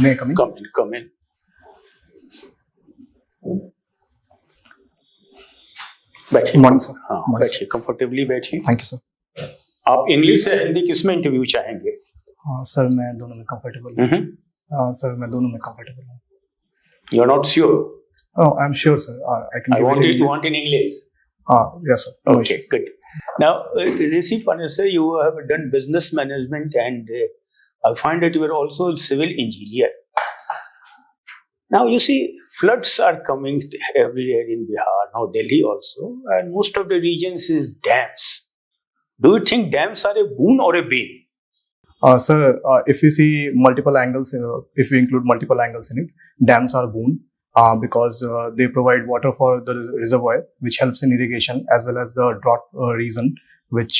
May I come in? Come in. बैठिए। Morning sir. हाँ, बैठिए, कंफर्टेबली बैठिए। Thank you sir. आप इंग्लिश या हिंदी किस में इंटरव्यू चाहेंगे? हाँ सर, मैं दोनों में कंफर्टेबल हूँ। सर, मैं दोनों में कंफर्टेबल हूँ। You are not sure? I am sure sir. I can I want in English. Yes sir. Okay, good. Now, Rishi Prashar, you have done business management, and I find that you are also a civil engineer. Now, you see, floods are coming everywhere in Bihar, now Delhi also, and most of the regions is dams. Do you think dams are a boon or a bane? Sir, if we see multiple angles, if we include multiple angles in it, dams are boon. Because they provide water for the reservoir, which helps in irrigation, as well as the drought region, which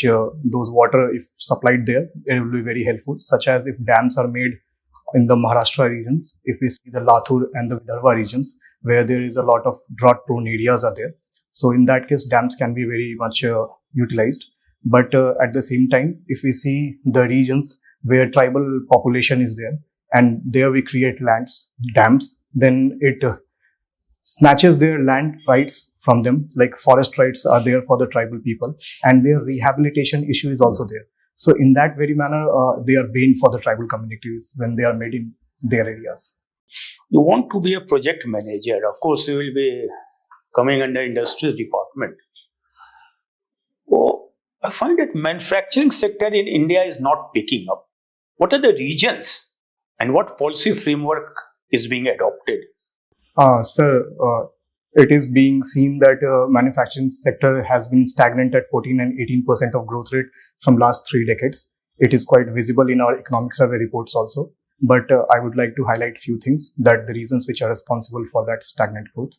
those water, if supplied there, it will be very helpful. Such as if dams are made in the Maharashtra regions, if we see the Latur and the Vidarbha regions, where there is a lot of drought-prone areas are there. So in that case, dams can be very much utilized. But at the same time, if we see the regions where tribal population is there, and there we create dams, then it snatches their land rights from them, like forest rights are there for the tribal people, and their rehabilitation issue is also there. So in that very manner, they are bane for the tribal communities when they are made in their areas. You want to be a project manager. Of course, you will be coming under industries department. Oh, I find that manufacturing sector in India is not picking up. What are the reasons, and what policy framework is being adopted? Sir, it is being seen that manufacturing sector has been stagnant at 14 and 18% of growth rate from last 3 decades. It is quite visible in our economic survey reports also. But I would like to highlight few things that the reasons which are responsible for that stagnant growth.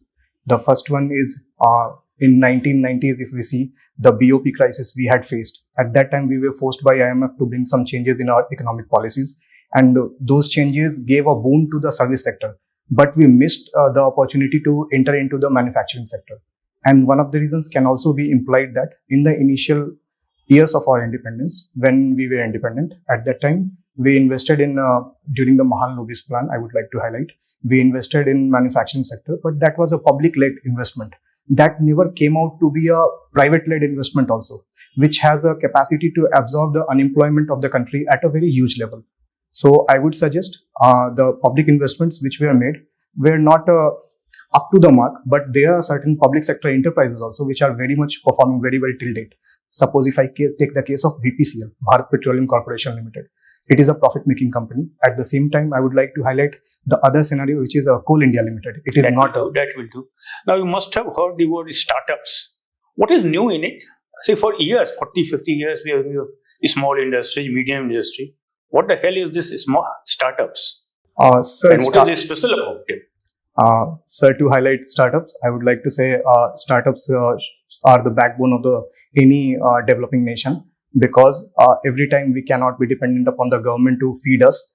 The first one is in 1990s, if we see the BOP crisis we had faced. At that time, we were forced by IMF to bring some changes in our economic policies. And those changes gave a boon to the service sector. But we missed the opportunity to enter into the manufacturing sector. And one of the reasons can also be implied that in the initial years of our independence, when we were independent, at that time, we invested in, during the Mahan Lobis plan, I would like to highlight, we invested in manufacturing sector, but that was a public-led investment. That never came out to be a private-led investment also, which has a capacity to absorb the unemployment of the country at a very huge level. So I would suggest the public investments which were made were not up to the mark, but there are certain public sector enterprises also which are very much performing very well till date. Suppose if I take the case of BPCL, Bharat Petroleum Corporation Limited, it is a profit-making company. At the same time, I would like to highlight the other scenario, which is Coal India Limited. It is not that will do. Now you must have heard the word startups. What is new in it? Say for years, 40, 50 years, we have small industry, medium industry. What the hell is this small startups? Sir, and what is special about it? Sir, to highlight startups, I would like to say startups are the backbone of any developing nation, because every time we cannot be dependent upon the government to feed us.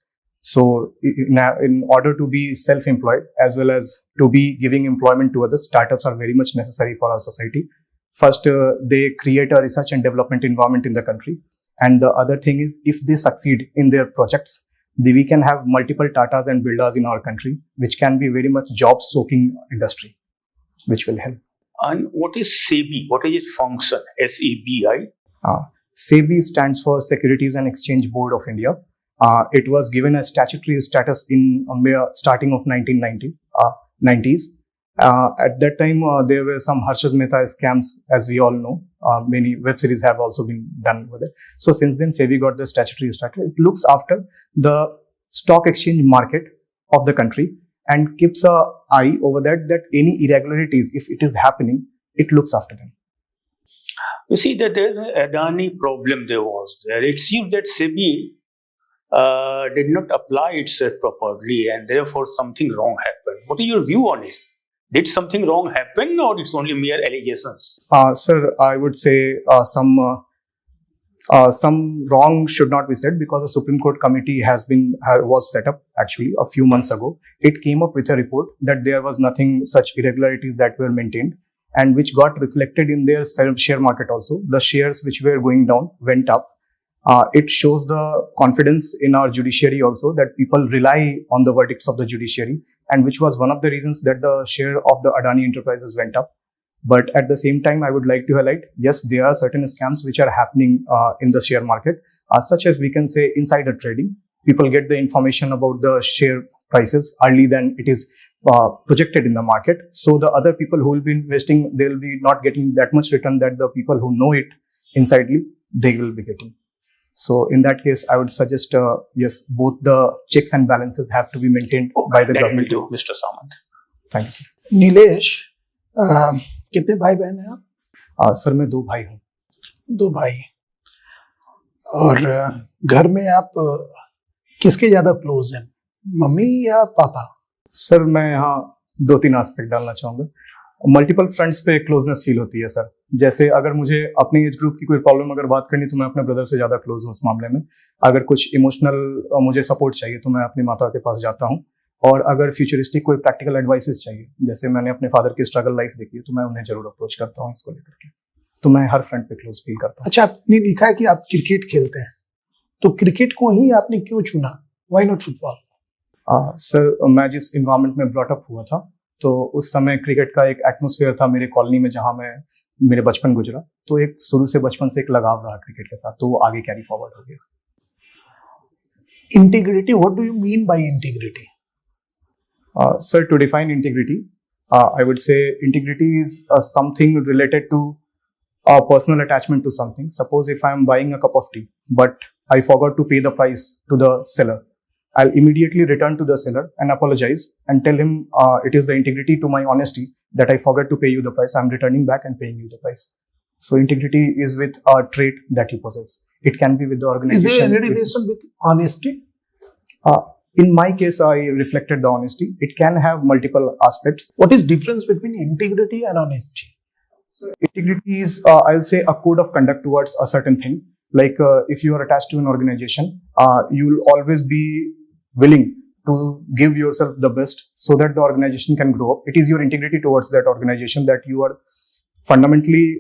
So in order to be self-employed as well as to be giving employment to others, startups are very much necessary for our society. First, they create a research and development environment in the country. And the other thing is, if they succeed in their projects, we can have multiple Tatas and Birlas in our country, which can be very much job-soaking industry, which will help. And what is SEBI? What is its function? SEBI? SEBI stands for Securities and Exchange Board of India. It was given a statutory status in starting of 1990s. At that time, there were some Harshad Mehta scams, as we all know. Many web series have also been done with it. So since then, SEBI got the statutory status. It looks after the stock exchange market of the country and keeps an eye over that any irregularities, if it is happening, it looks after them. You see that there is an Adani problem there. It seems that SEBI did not apply itself properly, and therefore something wrong happened. What is your view on this? Did something wrong happen, or it's only mere allegations? Sir, I would say some wrong should not be said, because the Supreme Court committee was set up actually a few months ago. It came up with a report that there was nothing such irregularities that were maintained, and which got reflected in their share market also. The shares which were going down went up. It shows the confidence in our judiciary also, that people rely on the verdicts of the judiciary, and which was one of the reasons that the share of the Adani enterprises went up. But at the same time, I would like to highlight, yes, there are certain scams which are happening in the share market, such as we can say insider trading. People get the information about the share prices early than it is projected in the market. So the other people who will be investing, they will be not getting that much return that the people who know it insidely, they will be getting. So in that case, I would suggest, yes, both the checks and balances have to be maintained by the government. Mr. Samant. Thank you, sir. Nilesh, कितने भाई बहन हैं आप? Sir मैं 2 भाई हूँ. 2 भाई. और घर में आप किसके ज्यादा क्लोज हैं, मम्मी या पापा? सर मैं यहाँ 2-3 आस्पेक्ट डालना चाहूंगा. मल्टीपल फ्रंट्स पे क्लोजनेस फील होती है सर. जैसे अगर मुझे अपने एज ग्रुप की कोई प्रॉब्लम अगर बात करनी, तो मैं अपने ब्रदर से ज्यादा क्लोज हूँ उस मामले में. अगर कुछ इमोशनल मुझे सपोर्ट चाहिए, तो मैं अपनी माता के पास जाता हूँ. और अगर फ्यूचरिस्टिक कोई प्रैक्टिकल एडवाइसेस चाहिए, जैसे मैंने अपने फादर की स्ट्रगल लाइफ देखी है, तो मैं उन्हें जरूर अप्रोच करता हूँ इसको लेकर के. तो मैं हर फ्रंट पे क्लोज फील करता हूँ. अच्छा, आपने लिखा है कि आप क्रिकेट खेलते हैं, तो क्रिकेट को ही आपने क्यों चुना? Why not football? सर मैं जिस इन्वायरमेंट में ब्रॉट अप हुआ था, तो उस समय क्रिकेट का एक एटमोसफियर था मेरे कॉलोनी में, जहाँ मैं मेरे बचपन गुजरा. तो एक शुरू से बचपन से एक लगाव रहा क्रिकेट के साथ, तो वो आगे कैरी फॉरवर्ड हो गया. Integrity, what do you mean by integrity? Sir, to define integrity, I would say integrity is something related to a personal attachment to something. Suppose if I am buying a cup of tea, but I forgot to pay the price to the seller, I'll immediately return to the seller and apologize and tell him it is the integrity to my honesty that I forgot to pay you the price. I'm returning back and paying you the price. So integrity is with a trait that you possess. It can be with the organization. Is there any relation with honesty? In my case, I reflected the honesty. It can have multiple aspects. What is difference between integrity and honesty? So integrity is, I'll say, a code of conduct towards a certain thing. Like if you are attached to an organization, you'll always be willing to give yourself the best so that the organization can grow up. It is your integrity towards that organization that you are fundamentally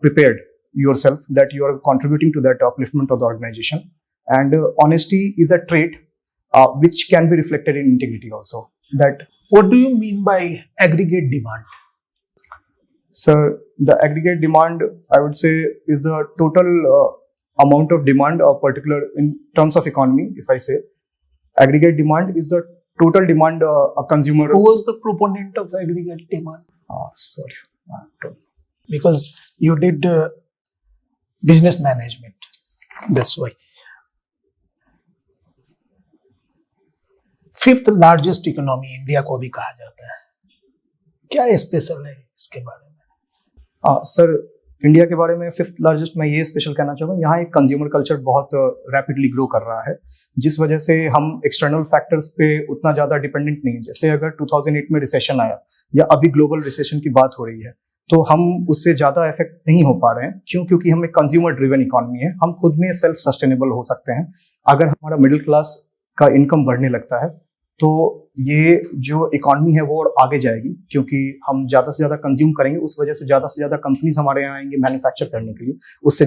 prepared yourself, that you are contributing to that upliftment of the organization. And honesty is a trait which can be reflected in integrity also. That. What do you mean by aggregate demand? Sir, the aggregate demand, I would say, is the total amount of demand of particular, in terms of economy, if I say, aggregate demand is the total demand a consumer. Who was the proponent of aggregate demand? Sorry. Because you did business management. That's why. 5th largest economy India को भी कहा जाता है. क्या special है इसके बारे में? सर, इंडिया के बारे में 5th लार्जेस्ट मैं ये स्पेशल कहना चाहूँगा, यहाँ एक कंज्यूमर कल्चर बहुत रैपिडली ग्रो कर रहा है, जिस वजह से हम एक्सटर्नल फैक्टर्स पे उतना ज़्यादा डिपेंडेंट नहीं है. जैसे अगर 2008 में रिसेशन आया या अभी ग्लोबल रिसेशन की बात हो रही है, तो हम उससे ज़्यादा इफेक्ट नहीं हो पा रहे हैं. क्यों? क्योंकि हम एक कंज्यूमर ड्रिवन इकोनॉमी है. हम खुद में सेल्फ सस्टेनेबल हो सकते हैं. अगर हमारा मिडिल क्लास का इनकम बढ़ने लगता है, तो ये जो इकोनॉमी है वो और आगे जाएगी, क्योंकि हम ज़्यादा से ज़्यादा कंज्यूम करेंगे. उस वजह से ज़्यादा कंपनीज हमारे यहाँ आएंगे मैन्युफैक्चर करने के लिए. उससे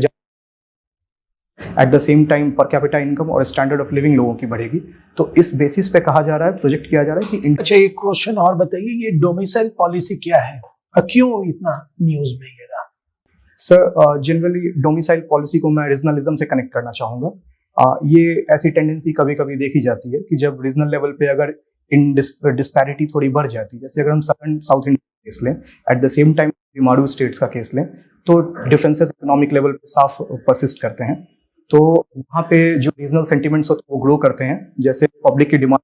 at the same time per capita income और स्टैंडर्ड ऑफ लिविंग लोगों की बढ़ेगी. तो इस बेसिस पे कहा जा रहा है, प्रोजेक्ट किया जा रहा है कि अच्छा, एक क्वेश्चन और बताइए, ये डोमिसाइल पॉलिसी क्या है, क्यों इतना न्यूज में ये रहा? सर, जनरली डोमिसाइल पॉलिसी को मैं रीजनलिज्म से कनेक्ट करना चाहूँगा. ये ऐसी टेंडेंसी कभी कभी देखी जाती है कि जब रीजनल लेवल पे अगर इन डिस्पैरिटी थोड़ी बढ़ जाती है, जैसे अगर हम साउथ इंडिया केस लें, at the same time Tamil Nadu states का केस लें, तो डिफरेंसेस इकोनॉमिक लेवल पे साफ परसिस्ट करते हैं. तो वहाँ पे जो रीजनल सेंटिमेंट्स होते हैं वो ग्रो करते हैं. जैसे पब्लिक की डिमांड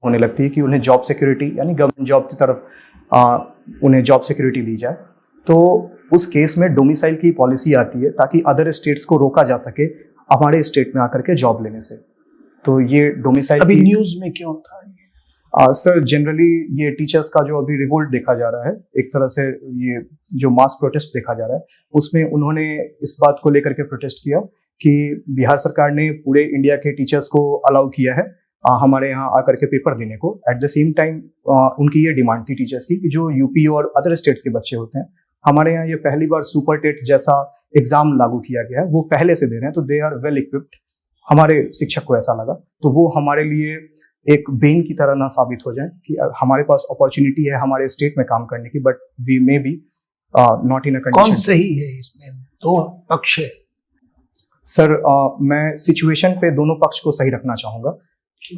होने लगती है कि उन्हें जॉब सिक्योरिटी, यानी गवर्नमेंट जॉब की तरफ उन्हें जॉब सिक्योरिटी दी जाए. तो उस केस में डोमिसाइल की पॉलिसी आती है ताकि अदर स्टेट्स को रोका जा सके हमारे स्टेट में आकर के जॉब लेने से. तो ये डोमिसाइल अभी न्यूज में क्यों था? सर, जनरली ये टीचर्स का जो अभी रिवोल्ट देखा जा रहा है, एक तरह से ये जो मास प्रोटेस्ट देखा जा रहा है, उसमें उन्होंने इस बात को लेकर के प्रोटेस्ट किया कि बिहार सरकार ने पूरे इंडिया के टीचर्स को अलाउ किया है हमारे यहाँ आकर के पेपर देने को. एट द सेम टाइम उनकी ये डिमांड थी टीचर्स की कि जो यूपी और अदर स्टेट्स के बच्चे होते हैं, हमारे यहाँ ये पहली बार सुपर टेट जैसा एग्जाम लागू किया गया है, वो पहले से दे रहे हैं, तो दे आर वेल इक्विप्ड। हमारे शिक्षक को ऐसा लगा, तो वो हमारे लिए एक बेन की तरह ना साबित हो जाए कि हमारे पास अपॉर्चुनिटी है हमारे स्टेट में काम करने की, but we may be not in a condition. कौन सही है इसमें, दो पक्ष है? सर मैं सिचुएशन पे दोनों पक्ष को सही रखना चाहूंगा।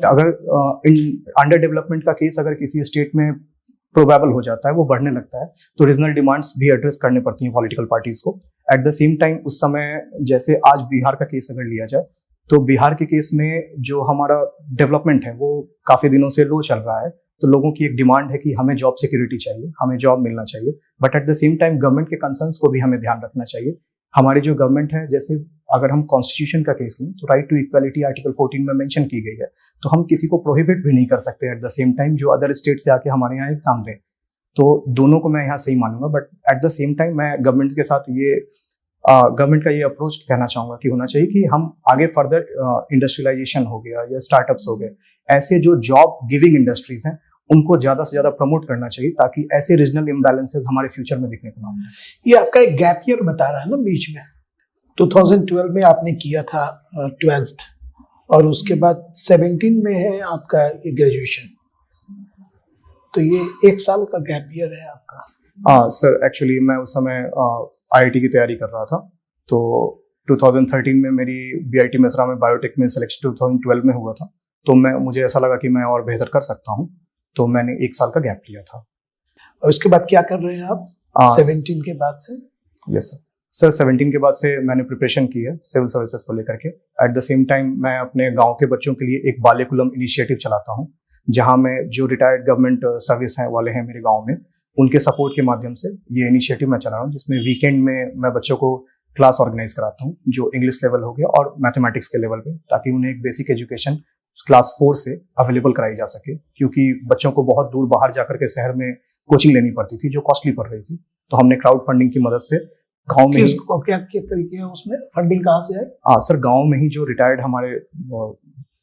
अगर इन अंडर डेवलपमेंट का केस अगर किसी स्टेट में प्रोबेबल हो जाता है, वो बढ़ने लगता है, तो रीजनल डिमांड्स भी एड्रेस करने पड़ती हैं पॉलिटिकल पार्टीज को। एट द सेम टाइम उस समय जैसे आज बिहार का केस अगर लिया जाए, तो बिहार के केस में जो हमारा डेवलपमेंट है वो काफी दिनों से लो चल रहा है, तो लोगों की एक डिमांड है कि हमें जॉब सिक्योरिटी चाहिए, हमें जॉब मिलना चाहिए, but at the same time government के कंसर्न्स को भी हमें ध्यान रखना चाहिए। हमारी जो गवर्नमेंट है, जैसे अगर हम कॉन्स्टिट्यूशन का केस लें तो राइट टू इक्वालिटी आर्टिकल 14 में मेंशन की गई है, तो हम किसी को प्रोहिबिट भी नहीं कर सकते एट द सेम टाइम जो अदर स्टेट से आके हमारे यहाँ एग्जाम दें। तो दोनों को मैं यहाँ सही मानूंगा, but at the same time मैं गवर्नमेंट के साथ ये गवर्नमेंट का ये अप्रोच कहना चाहूंगा कि होना चाहिए कि हम आगे फर्दर इंडस्ट्रियलाइजेशन हो गया या स्टार्टअप्स हो गए, ऐसे जो जॉब गिविंग इंडस्ट्रीज हैं उनको ज्यादा से ज्यादा प्रमोट करना चाहिए, ताकि ऐसे रीजनल इम्बैलेंसेस हमारे फ्यूचर में दिखने को ना मिले। ये आपका एक गैप ईयर बता रहा है ना बीच में, 2012 में आपने किया था 12th, और उसके बाद 17 में है आपका ग्रेजुएशन, तो ये 1 साल का गैप ईयर है आपका। हाँ सर, एक्चुअली मैं उस समय आईआईटी की तैयारी कर रहा था, तो 2013 में मेरी बीआईटी मेसरा में बायोटेक में सिलेक्शन 2012 में हुआ था, तो मुझे ऐसा लगा कि मैं और बेहतर कर सकता हूँ, तो मैंने 1 साल का गैप लिया था। और उसके बाद क्या कर रहे हैं आप 17 के बाद से? यस सर, 17 के बाद से मैंने प्रिपरेशन की है सिविल सर्विसेज को लेकर के। एट द सेम टाइम मैं अपने गांव के बच्चों के लिए एक बाल्यकुलम इनिशिएटिव चलाता हूँ, जहां मैं जो रिटायर्ड गवर्नमेंट सर्विस हैं वाले हैं मेरे गांव में, उनके सपोर्ट के माध्यम से ये इनिशिएटिव मैं चला रहा हूँ, जिसमें वीकेंड में मैं बच्चों को क्लास ऑर्गेनाइज कराता हूँ, जो इंग्लिश लेवल हो गया और मैथमेटिक्स के लेवल पे, ताकि उन्हें एक बेसिक एजुकेशन क्लास 4 से अवेलेबल कराई जा सके, क्योंकि बच्चों को बहुत दूर बाहर जाकर के शहर में कोचिंग लेनी पड़ती थी जो कॉस्टली पड़ रही थी। तो हमने क्राउड फंडिंग की मदद से गाँव में क्या तरीके है उसमें, फंडिंग कहाँ से है? सर, गाँव में ही जो रिटायर्ड हमारे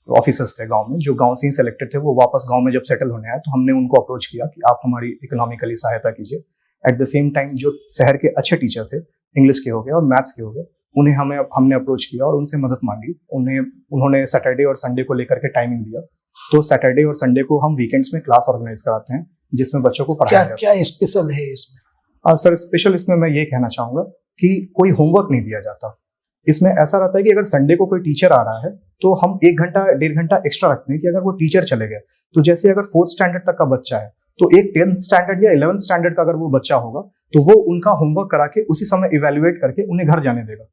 ऑफिसर्स थे गांव में, जो गांव से ही सेलेक्टेड थे, वो वापस गांव में जब सेटल होने आए, तो हमने उनको अप्रोच किया कि आप हमारी इकोनॉमिकली सहायता कीजिए। एट द सेम टाइम जो शहर के अच्छे टीचर थे, इंग्लिश के हो गए और मैथ्स के हो गए, उन्हें हमने अप्रोच किया और उनसे मदद मांगी। उन्होंने सैटरडे और संडे को लेकर के टाइमिंग दिया, तो सैटरडे और संडे को हम वीकेंड्स में क्लास ऑर्गेनाइज कराते हैं, जिसमें बच्चों को पढ़ाया जाता है। क्या स्पेशल है इसमें? सर, स्पेशल इसमें मैं ये कहना चाहूंगा कि कोई होमवर्क नहीं दिया जाता। इसमें ऐसा रहता है कि अगर संडे को कोई टीचर आ रहा है, तो हम 1 घंटा 1.5 घंटा एक्स्ट्रा रखते हैं कि अगर वो टीचर चले गए, तो जैसे अगर 4th स्टैंडर्ड तक का बच्चा है, तो एक 10th स्टैंडर्ड या 11th स्टैंडर्ड का अगर वो बच्चा होगा, तो वो उनका होमवर्क करा के उसी समय इवेल्युएट करके उन्हें घर जाने देगा।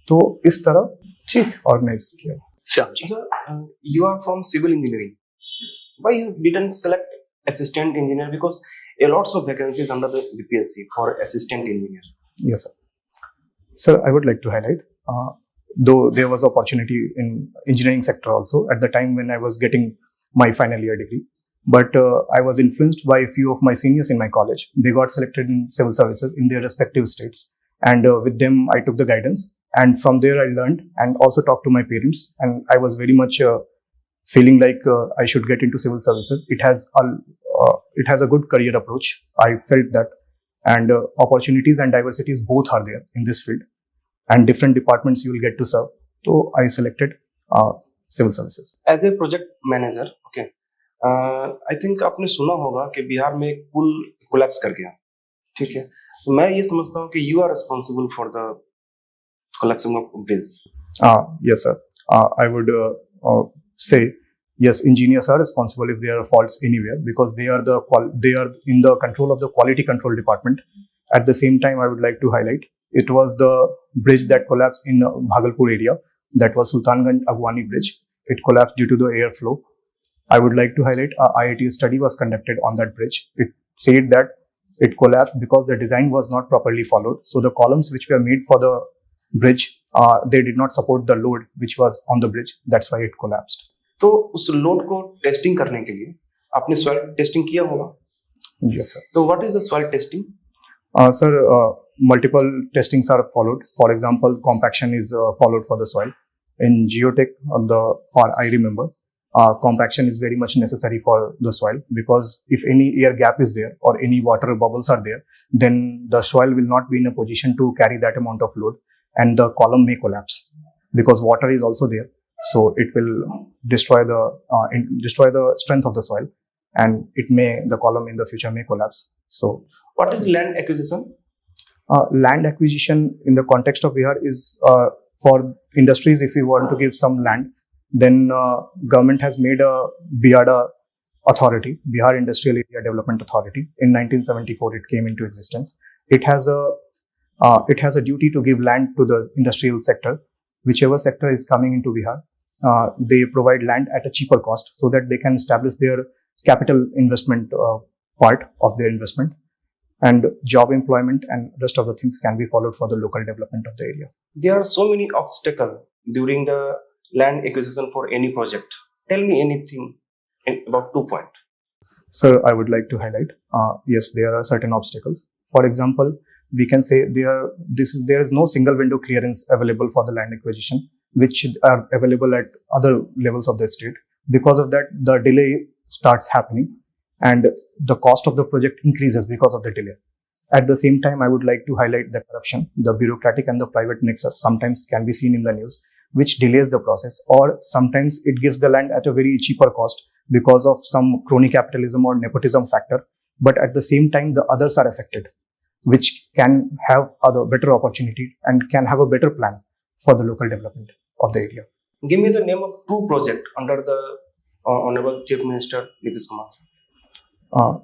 तो इस तरह ठीक ऑर्गेनाइज किया। Sure. You are from civil engineering. Why you didn't select assistant engineer? Because a lots of vacancies under the BPSC for assistant engineer. Yes, sir. Sir, I would like to highlight, though there was opportunity in engineering sector also at the time when I was getting my final year degree, but I was influenced by a few of my seniors in my college. They got selected in civil services in their respective states, and with them I took the guidance, and from there I learned and also talked to my parents, and I was very much feeling like I should get into civil services. It has a good career approach. I felt that, and opportunities and diversities both are there in this field, and different departments you will get to serve. So I selected civil services. As a project manager, okay, I think आपने सुना होगा कि बिहार में एक पुल collapse कर गया, ठीक है? तो मैं ये समझता हूँ कि you are responsible for the collapsing of bridge. Yes, sir. I would say yes. Engineers are responsible if there are faults anywhere, because they are in the control of the quality control department. At the same time, I would like to highlight, it was the bridge that collapsed in Bhagalpur area. That was Sultanganj Agwani Bridge. It collapsed due to the airflow. I would like to highlight, a IIT study was conducted on that bridge. It said that it collapsed because the design was not properly followed. So the columns which were made for the bridge, they did not support the load which was on the bridge. That's why it collapsed. तो उस load को testing करने के लिए आपने soil testing किया होगा? Yes, sir. तो what is the soil testing? Sir, multiple testings are followed. For example, compaction is followed for the soil. In geotech, I remember, compaction is very much necessary for the soil, because if any air gap is there or any water bubbles are there, then the soil will not be in a position to carry that amount of load, and the column may collapse because water is also there. So it will destroy the strength of the soil, and the column in the future may collapse. So What is land acquisition? land acquisition in the context of Bihar is for industries. If we want to give some land, then government has made a BIADA authority, Bihar Industrial Area Development Authority. In 1974, it came into existence. It has a duty to give land to the industrial sector, whichever sector is coming into Bihar. They provide land at a cheaper cost so that they can establish their capital investment part of their investment, and job employment and rest of the things can be followed for the local development of the area. There are so many obstacles during the land acquisition for any project. Tell me anything about 2 points. So I would like to highlight, yes, there are certain obstacles. For example, we can say there is no single window clearance available for the land acquisition, which are available at other levels of the state. Because of that, the delay starts happening and the cost of the project increases because of the delay. At the same time, I would like to highlight the corruption, the bureaucratic and the private nexus sometimes can be seen in the news, which delays the process, or sometimes it gives the land at a very cheaper cost because of some crony capitalism or nepotism factor. But at the same time, the others are affected, which can have other better opportunity and can have a better plan for the local development of the area. Give me the name of 2 projects under the Honorable Chief Minister Nitish Kumar.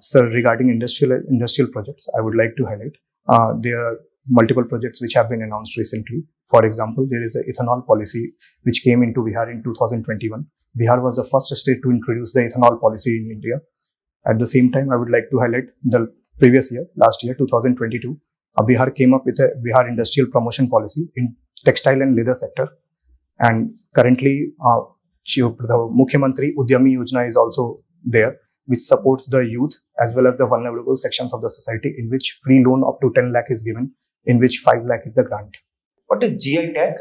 Sir, regarding industrial projects, I would like to highlight there are multiple projects which have been announced recently. For example, there is an ethanol policy which came into Bihar in 2021. Bihar was the first state to introduce the ethanol policy in India. At the same time, I would like to highlight the previous year, last year, 2022, Bihar came up with a Bihar Industrial Promotion Policy in textile and leather sector. And currently, the Mukhyamantri Udyami Yojana is also there, which supports the youth as well as the vulnerable sections of the society, in which free loan up to 10 lakh is given, in which 5 lakh is the grant. What is GI tag?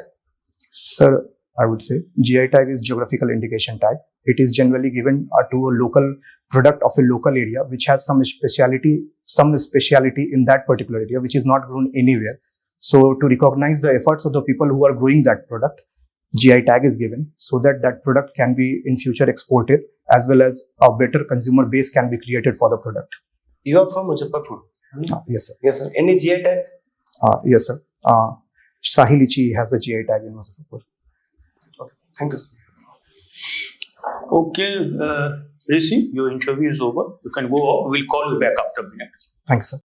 Sir, I would say GI tag is geographical indication tag. It is generally given to a local product of a local area which has some speciality in that particular area, which is not grown anywhere. So to recognize the efforts of the people who are growing that product, GI tag is given so that that product can be in future exported, as well as a better consumer base can be created for the product. You are from Muzaffarpur? Yes, sir. Yes, sir. Any GI tag? Yes, sir. Shahi Lichi has a GI tag in Muzaffarpur. Okay. Thank you, sir. Okay, Rishi, your interview is over. You can go off. We'll call you back after a minute. Thanks, sir.